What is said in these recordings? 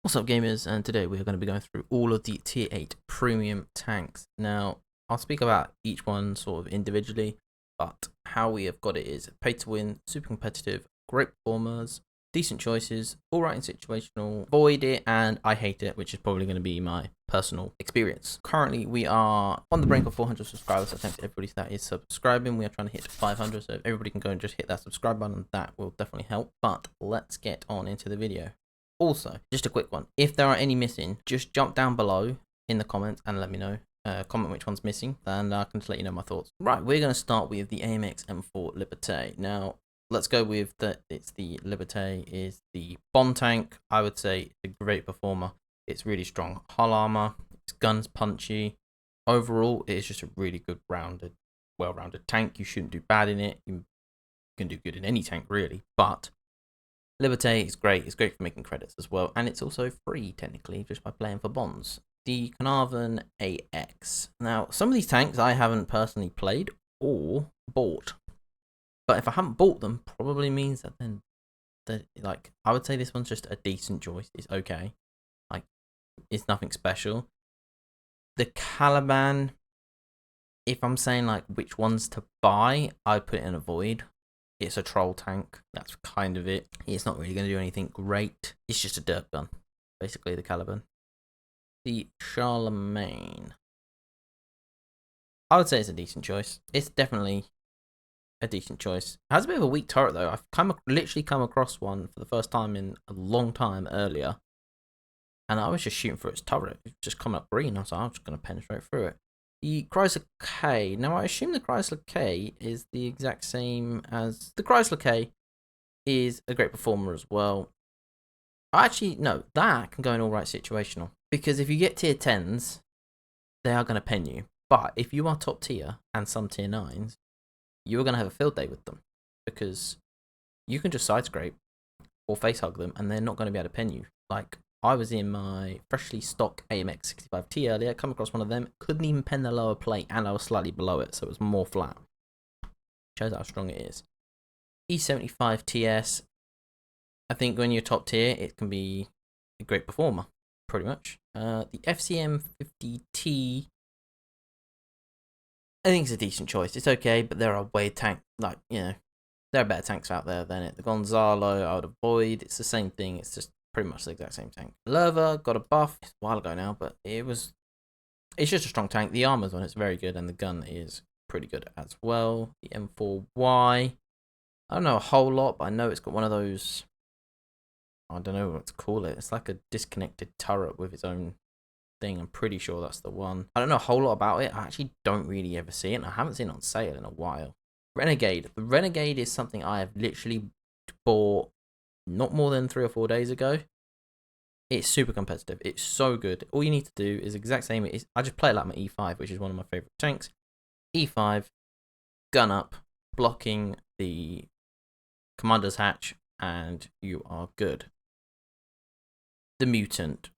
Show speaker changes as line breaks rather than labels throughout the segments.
What's up, gamers? And today we are going to be going through all of the tier 8 premium tanks. Now, I'll speak about each one sort of individually, but how we have got it is pay to win, super competitive, great performers, decent choices, alright and situational, avoid it, and I hate it, which is probably going to be my personal experience. Currently, we are on the brink of 400 subscribers, so thanks to everybody that is subscribing. We are trying to hit 500, so if everybody can go and just hit that subscribe button, that will definitely help. But let's get on into the video. Also, just a quick one. If there are any missing, just jump down below in the comments and let me know. Comment which one's missing, and I can just let you know my thoughts. Right, we're going to start with the AMX M4 Libertate. Now, let's go with it's the Libertate is the bomb tank. I would say it's a great performer. It's really strong hull armor. Its gun's punchy. Overall, it is just a really good well-rounded tank. You shouldn't do bad in it. You can do good in any tank really, but Libertate is great. It's great for making credits as well, and it's also free technically just by playing for bonds. The Carnarvon AX. Now, some of these tanks I haven't personally played or bought, but if I haven't bought them, probably means that then, like, I would say this one's just a decent choice. It's okay, like, it's nothing special. The Caliban, if I'm saying like which ones to buy, I'd put it in a void. It's a troll tank. That's kind of it. It's not really going to do anything great. It's just a dirt gun, basically, the Caliban. The Charlemagne. I would say it's a decent choice. It's definitely a decent choice. It has a bit of a weak turret, though. I've literally come across one for the first time in a long time earlier, and I was just shooting for its turret. It was just coming up green. I was like, I'm just going to penetrate through it. The Chryslar K. Now, I assume the Chryslar K is the exact same as... The Chryslar K is a great performer as well. Actually, no, that can go in alright situational. Because if you get tier 10s, they are going to pen you. But if you are top tier and some tier 9s, you're going to have a field day with them. Because you can just side scrape or face hug them and they're not going to be able to pen you. Like, I was in my freshly stock AMX 65T earlier, come across one of them, couldn't even pen the lower plate, and I was slightly below it, so it was more flat. Shows how strong it is. E75 TS, I think when you're top tier, it can be a great performer, pretty much. The FCM 50T, I think it's a decent choice. It's okay, but there are way there are better tanks out there than it. The Gonzalo, I would avoid. It's the same thing, it's just pretty much the exact same tank. Lerva got a buff. It's a while ago now, but it's just a strong tank. The armor's on it's very good, and the gun is pretty good as well. The M4Y, I don't know a whole lot, but I know it's got one of those, I don't know what to call it. It's like a disconnected turret with its own thing. I'm pretty sure that's the one. I don't know a whole lot about it. I actually don't really ever see it, and I haven't seen it on sale in a while. Renegade. The Renegade is something I have literally bought not more than 3 or 4 days ago. It's super competitive. It's so good. All you need to do is exact same. I just play it like my E5, which is one of my favorite tanks. E5, gun up, blocking the commander's hatch, and you are good. The Mutant,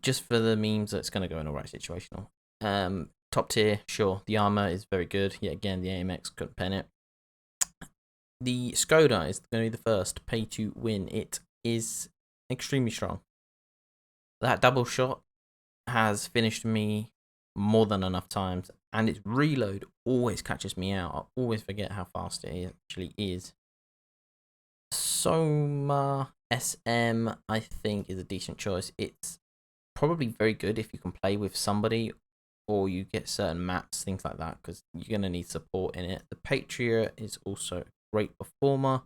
just for the memes, it's going to go in alright situational. Top tier, sure. The armor is very good. Yet again, the AMX couldn't pen it. The Skoda is going to be the first pay to win. It is extremely strong. That double shot has finished me more than enough times, and its reload always catches me out. I always forget how fast it actually is. Soma SM, I think, is a decent choice. It's probably very good if you can play with somebody or you get certain maps, things like that, because you're going to need support in it. The Patriot is also a great performer.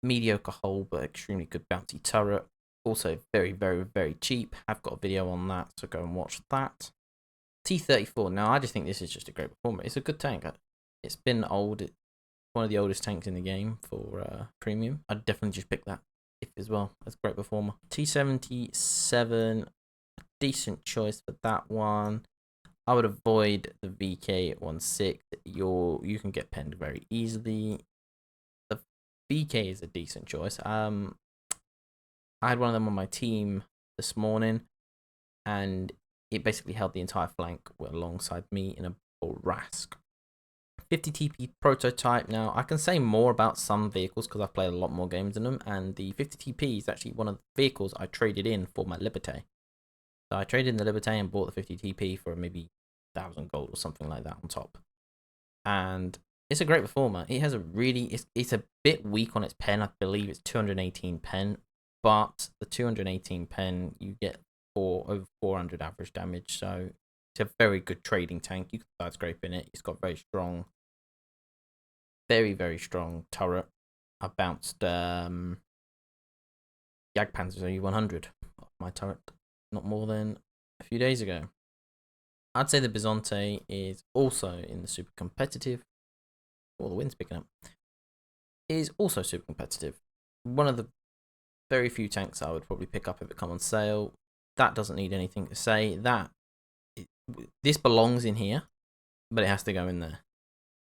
Mediocre hull, but extremely good bounty turret. Also very, very, very cheap. I've got a video on that, so go and watch that. T-34. Now, I just think this is just a great performer. It's a good tank. It's been old. It's one of the oldest tanks in the game for premium. I'd definitely just pick that as well. That's a great performer. T-77. Decent choice for that one. I would avoid the VK-16. You can get penned very easily. The VK is a decent choice. I had one of them on my team this morning, and it basically held the entire flank alongside me in a Borask. 50 TP prototype. Now, I can say more about some vehicles because I've played a lot more games in them, and the 50 TP is actually one of the vehicles I traded in for my Libertate. So I traded in the Libertate and bought the 50 TP for maybe 1,000 gold or something like that on top. And it's a great performer. It has a really, it's a bit weak on its pen. I believe it's 218 pen, but the 218 pen, you get over 400 average damage. So it's a very good trading tank. You can side scrape in it. It's got very strong, very strong turret. I bounced Jagdpanzer OU100 off my turret not more than a few days ago. I'd say the Bizonte is also in the super competitive. The wind's picking up. Is also super competitive. One of the very few tanks I would probably pick up if it come on sale. That doesn't need anything to say. This belongs in here, but it has to go in there.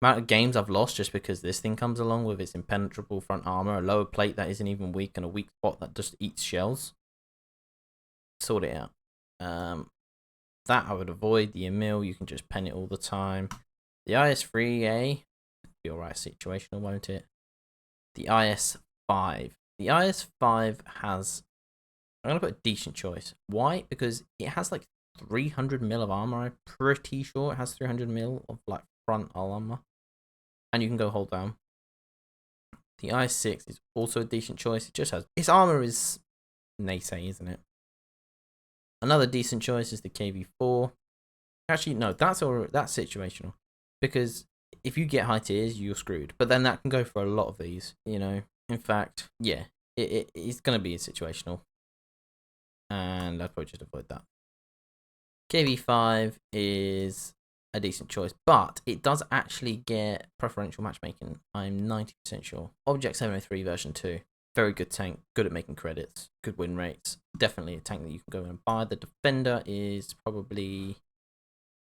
Amount of games I've lost just because this thing comes along with its impenetrable front armor, a lower plate that isn't even weak, and a weak spot that just eats shells. Sort it out. That I would avoid. The Emil, you can just pen it all the time. The IS-3A, be alright situational, won't it? The IS-5. The IS-5 has, I'm going to put a decent choice. Why? Because it has like 300 mil of armor. I'm pretty sure it has 300 mil of like front armor. And you can go hold down. The IS-6 is also a decent choice. It just has, its armor is naysay, isn't it? Another decent choice is the KV4. Actually, no, that's situational. Because if you get high tiers, you're screwed. But then that can go for a lot of these, you know. In fact, yeah, it's going to be a situational. And I'd probably just avoid that. KV5 is a decent choice, but it does actually get preferential matchmaking. I'm 90% sure. Object 703 version 2. Very good tank, good at making credits, good win rates. Definitely a tank that you can go and buy. The Defender is probably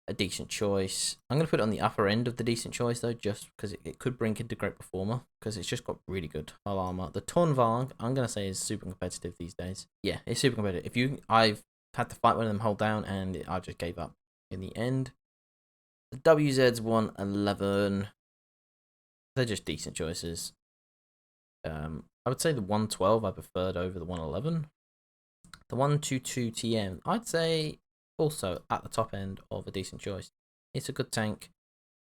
a decent choice. I'm going to put it on the upper end of the decent choice though, just because it could bring into great performer, because it's just got really good hull armor. The Tornvarg, I'm going to say, is super competitive these days. Yeah, it's super competitive. I've had to fight one of them hold down, and I just gave up in the end. The WZ's 111, they're just decent choices. I would say the 112 I preferred over the 111. The 122 TM, I'd say also at the top end of a decent choice. It's a good tank,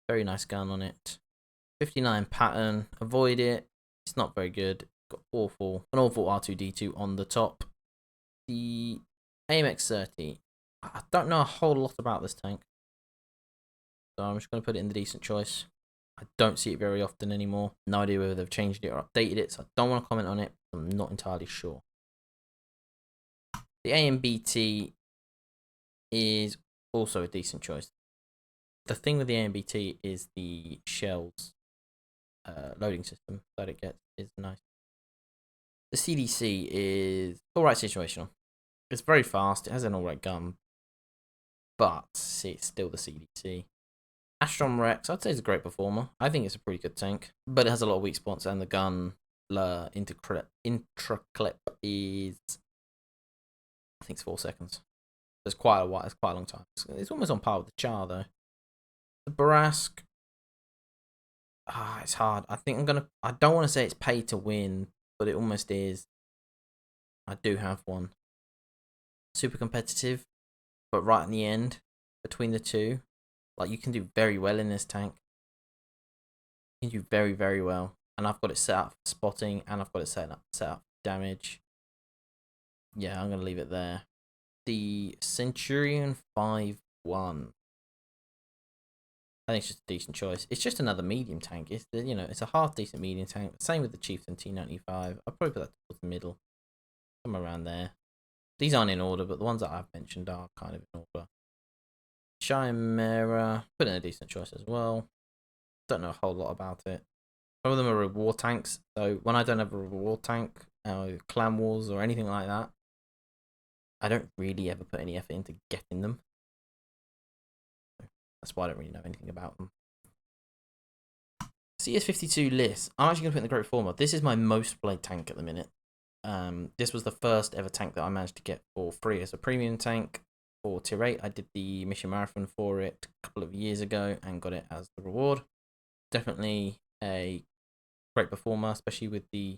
very nice gun on it. 59 pattern, avoid it. It's not very good. Got an awful R2D2 on the top. The AMX-30, I don't know a whole lot about this tank, so I'm just going to put it in the decent choice. I don't see it very often anymore. No idea whether they've changed it or updated it, so I don't want to comment on it. I'm not entirely sure. The AMBT is also a decent choice. The thing with the AMBT is the shells loading system that it gets is nice. The CDC is alright situational. It's very fast. It has an alright gun, but it's still the CDC. Astron Rex, I'd say it's a great performer. I think it's a pretty good tank, but it has a lot of weak spots, and the gun intra-clip is, I think it's 4 seconds. It's quite a while. It's quite a long time. It's almost on par with the Char though. The Barask, it's hard. I don't want to say it's pay to win, but it almost is. I do have one. Super competitive, but right in the end, between the two, like, you can do very well in this tank. You can do very well. And I've got it set up for spotting, and I've got it set up for damage. Yeah, I'm going to leave it there. The Centurion 5-1. I think it's just a decent choice. It's just another medium tank. It's a half decent medium tank. Same with the Chieftain T95. I'll probably put that towards the middle. Somewhere around there. These aren't in order, but the ones that I've mentioned are kind of in order. Chimera, put in a decent choice as well. Don't know a whole lot about it. Some of them are reward tanks, so when I don't have a reward tank, clan wars or anything like that, I don't really ever put any effort into getting them. That's why I don't really know anything about them. CS52 list. I'm actually going to put in the Great Performer. This is my most played tank at the minute. This was the first ever tank that I managed to get for free as a premium tank. For tier 8, I did the mission marathon for it a couple of years ago and got it as the reward. definitely a great performer, especially with the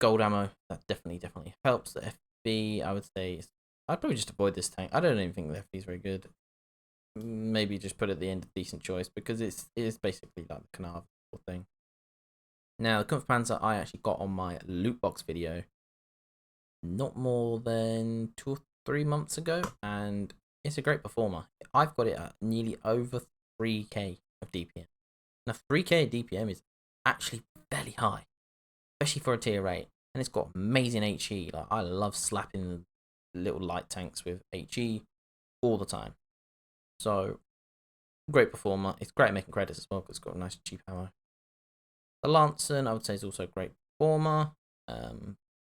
gold ammo. That definitely helps. The FB, I would say, I'd probably just avoid this tank. I don't even think the FB is very good. Maybe just put it at the end of decent choice, because it is basically like the Canard thing. Now, the Kampfpanzer I actually got on my loot box video not more than 2 or 3 months ago, and it's a great performer. I've got it at nearly over 3k of DPM. Now, 3k of DPM is actually fairly high, especially for a tier 8, and it's got amazing HE. Like, I love slapping little light tanks with HE all the time. So, great performer. It's great at making credits as well, because it's got a nice cheap ammo. The Lancer, I would say, is also a great performer.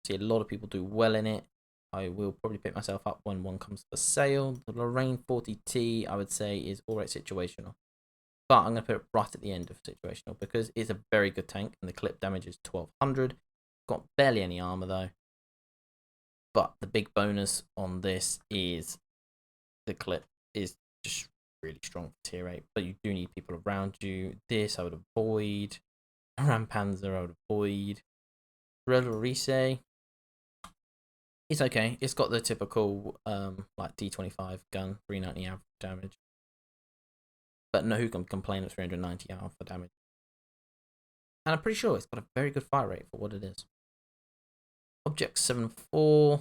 See a lot of people do well in it. I will probably pick myself up when one comes for sale. The Lorraine 40T, I would say, is alright situational. But I'm going to put it right at the end of situational, because it's a very good tank, and the clip damage is 1200. Got barely any armor though. But the big bonus on this is the clip is just really strong for tier 8. But you do need people around you. This I would avoid. Panzer I would avoid. Rebel it's okay. It's got the typical like D25 gun, 390 average damage. But no, who can complain of 390 alpha damage? And I'm pretty sure it's got a very good fire rate for what it is. Object 74,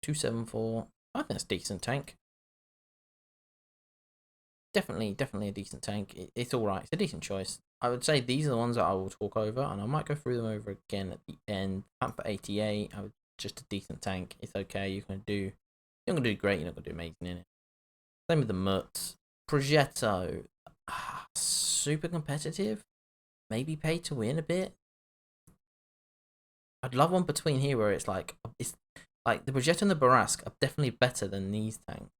274. I think that's a decent tank. Definitely a decent tank. It's alright. It's a decent choice. I would say these are the ones that I will talk over, and I might go through them over again at the end. For 88, I would just a decent tank. It's okay. You're not gonna do great. You're not gonna do amazing in it. Same with the Mutz. Progetto, super competitive. Maybe pay to win a bit. I'd love one between here where it's like the Progetto and the Barask are definitely better than these tanks,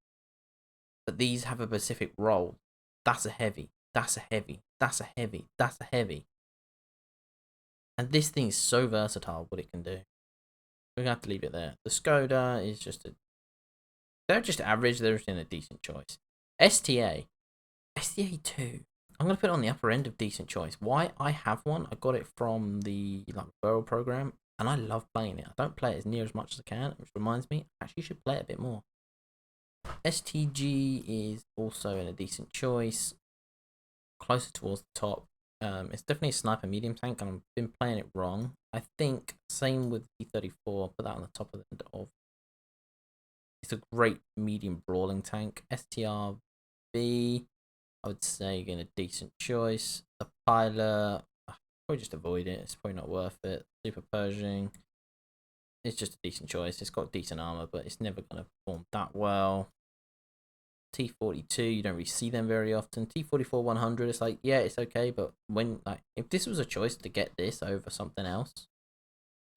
but these have a specific role. That's a heavy. That's a heavy. That's a heavy. That's a heavy. And this thing is so versatile. What it can do. We're gonna have to leave it there. The Skoda is they're just average. They're just in a decent choice. STA 2. I'm gonna put it on the upper end of decent choice. Why? I have one. I got it from the referral program, and I love playing it. I don't play it as near as much as I can, which reminds me, I actually should play it a bit more. STG is also in a decent choice, closer towards the top. It's definitely a sniper medium tank, and I've been playing it wrong. I think same with T34. Put that on the top of the end of. It's a great medium brawling tank. STRB, I would say, again, a decent choice. The Pilot, probably just avoid it. It's probably not worth it. Super Pershing, it's just a decent choice. It's got decent armor, but it's never going to perform that well. T42, you don't really see them very often. T44 100, it's like, yeah, it's okay, but when if this was a choice to get this over something else,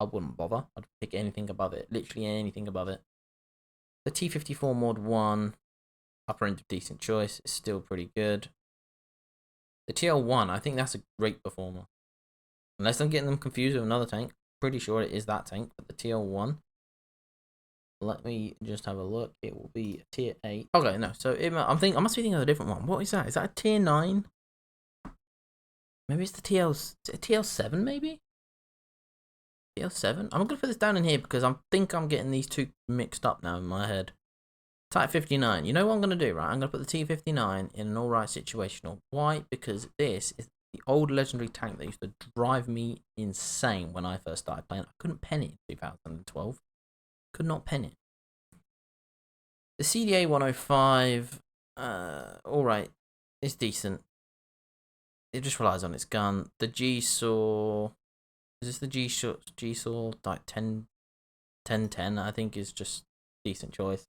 I wouldn't bother. I'd pick anything above it, literally anything above it. The T54 Mod 1, upper end of decent choice, is still pretty good. The TL1, I think that's a great performer. Unless I'm getting them confused with another tank, pretty sure it is that tank, but the TL1. Let me just have a look. It will be a tier 8. Okay, no. So I must be thinking of a different one. What is that? Is that a tier 9? Maybe it's the TL7, maybe? TL7? I'm going to put this down in here because I think I'm getting these two mixed up now in my head. Type 59. You know what I'm going to do, right? I'm going to put the T59 in an alright situational. Why? Because this is the old legendary tank that used to drive me insane when I first started playing. I couldn't pen it in 2012. Could not pen it. The CDA 105, alright, it's decent. It just relies on its gun. The G-Saw, is this the G-Saw, like 1010, I think, is just decent choice.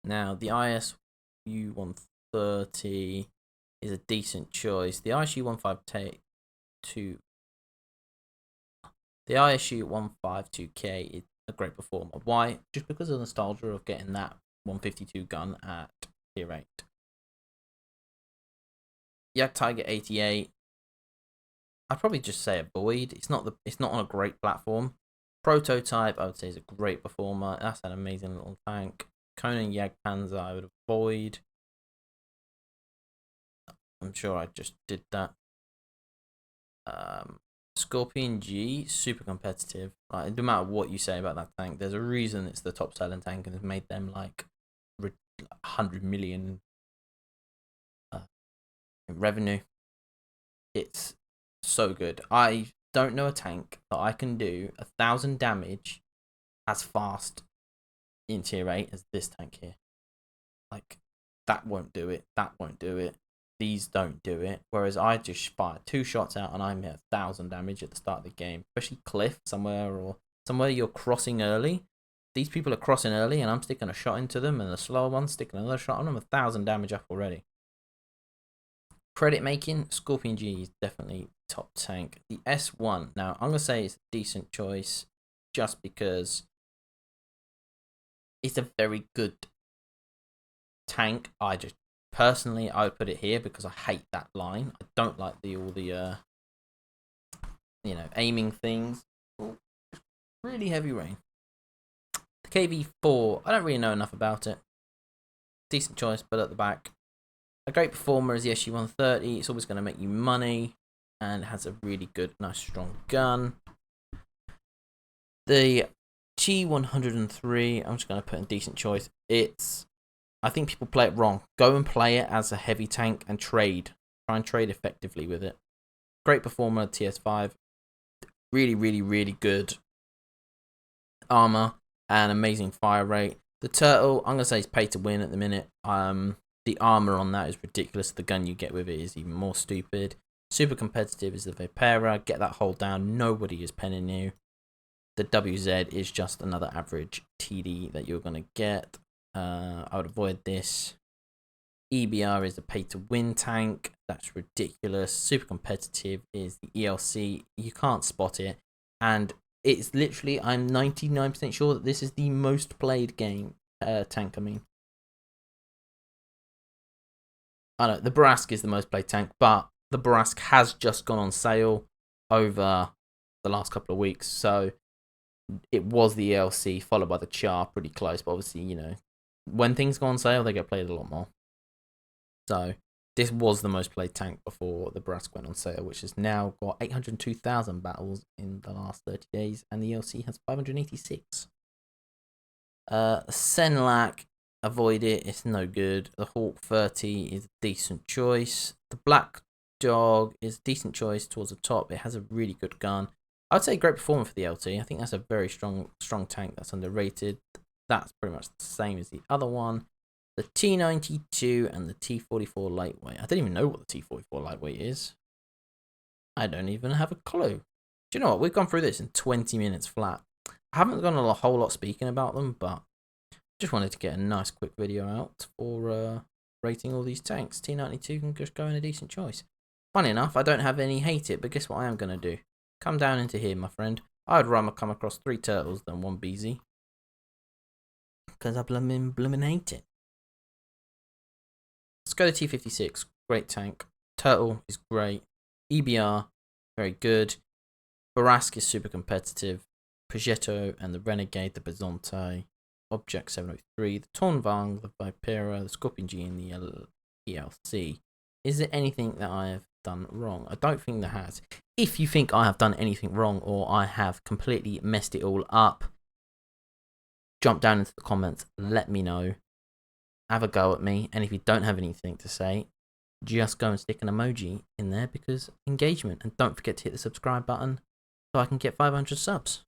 Now, the ISU 130 is a decent choice. The ISU 152, the ISU 152K is a great performer. Why? Just because of the nostalgia of getting that 152 gun at tier 8. Yak Tiger 88. I'd probably just say avoid. It's not on a great platform. Prototype, I would say, is a great performer. That's an amazing little tank. Conan Jagdpanzer, I would avoid. I'm sure I just did that. Scorpion G, super competitive. Like, no matter what you say about that tank, there's a reason it's the top selling tank and has made them like 100 million in revenue. It's so good. I don't know a tank that I can do 1,000 damage as fast in tier 8 as this tank here. Like, that won't do it. That won't do it. These don't do it. Whereas I just fire 2 shots out and I'm at 1,000 damage at the start of the game. Especially cliff somewhere you're crossing early. These people are crossing early and I'm sticking a shot into them, and the slower one's sticking another shot on them. 1,000 damage up already. Credit making, Scorpion G is definitely top tank. The S1, now I'm going to say it's a decent choice just because it's a very good tank. Personally, I would put it here because I hate that line. I don't like all the aiming things. Ooh, really heavy rain. The KV4, I don't really know enough about it. Decent choice, but at the back. A great performer is the SU-130. It's always going to make you money, and it has a really good, nice, strong gun. The G103, I'm just going to put in decent choice. I think people play it wrong. Go and play it as a heavy tank and trade. Try and trade effectively with it. Great performer, TS5. Really, really, really good armor and amazing fire rate. The turtle, I'm going to say it's pay to win at the minute. The armor on that is ridiculous. The gun you get with it is even more stupid. Super competitive is the Vipera. Get that hold down. Nobody is penning you. The WZ is just another average TD that you're going to get. I would avoid this. EBR is the pay to win tank. That's ridiculous. Super competitive is the ELC. You can't spot it. And it's literally, I'm 99% sure that this is the most played tank. I know the Barask is the most played tank, but the Barask has just gone on sale over the last couple of weeks. So it was the ELC followed by the Char, pretty close. But obviously, when things go on sale, they get played a lot more. So this was the most played tank before the Barask went on sale, which has now got 802,000 battles in the last 30 days, and the ELC has 586. Senlac, avoid it, it's no good. The Hawk 30 is a decent choice. The Black Dog is a decent choice towards the top. It has a really good gun. I would say great performance for the LT. I think that's a very strong tank that's underrated. That's pretty much the same as the other one. The T92 and the T44 lightweight. I don't even know what the T44 lightweight is. I don't even have a clue. Do you know what? We've gone through this in 20 minutes flat. I haven't gone a whole lot speaking about them, but just wanted to get a nice quick video out for rating all these tanks. T92 can just go in a decent choice. Funny enough, I don't have any hate it, but guess what I am going to do? Come down into here, my friend. I would rather come across 3 turtles than 1 BZ. Because I bloomin' hate it. Let's go to T56. Great tank. Turtle is great. EBR, very good. Barask is super competitive. Progetto and the Renegade, the Bizonte. Object 703, the Tornvang, the Vipera, the Scorpion G, and the ELC. Is there anything that I have done wrong? I don't think there has. If you think I have done anything wrong or I have completely messed it all up, jump down into the comments, let me know. Have a go at me, and if you don't have anything to say, just go and stick an emoji in there because engagement. And don't forget to hit the subscribe button so I can get 500 subs.